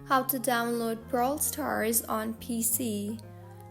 How to download Brawl Stars on PC.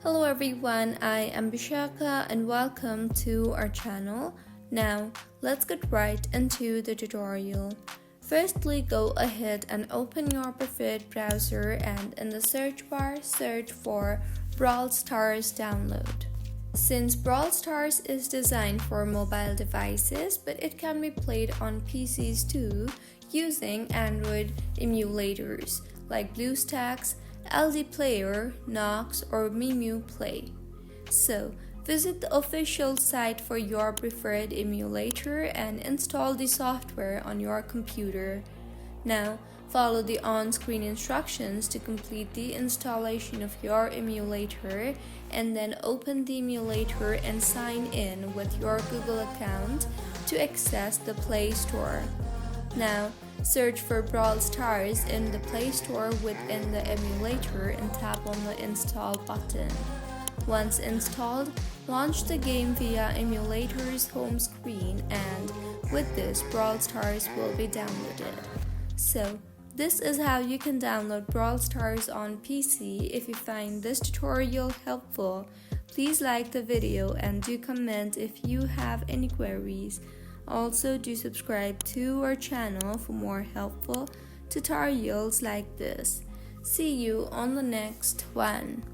Hello everyone, I am Bishaka and welcome to our channel. Now, let's get right into the tutorial. Firstly, go ahead and open your preferred browser and in the search bar, search for Brawl Stars download. Since Brawl Stars is designed for mobile devices, but it can be played on PCs too using Android emulators like BlueStacks, LD Player, Nox, or Mimu Play. So, visit the official site for your preferred emulator and install the software on your computer. Now, follow the on-screen instructions to complete the installation of your emulator and then open the emulator and sign in with your Google account to access the Play Store. Now, search for Brawl Stars in the Play Store within the emulator and tap on the Install button. Once installed, launch the game via emulator's home screen and with this, Brawl Stars will be downloaded. So, this is how you can download Brawl Stars on PC. If you find this tutorial helpful, please like the video and do comment if you have any queries. Also, do subscribe to our channel for more helpful tutorials like this. See you on the next one.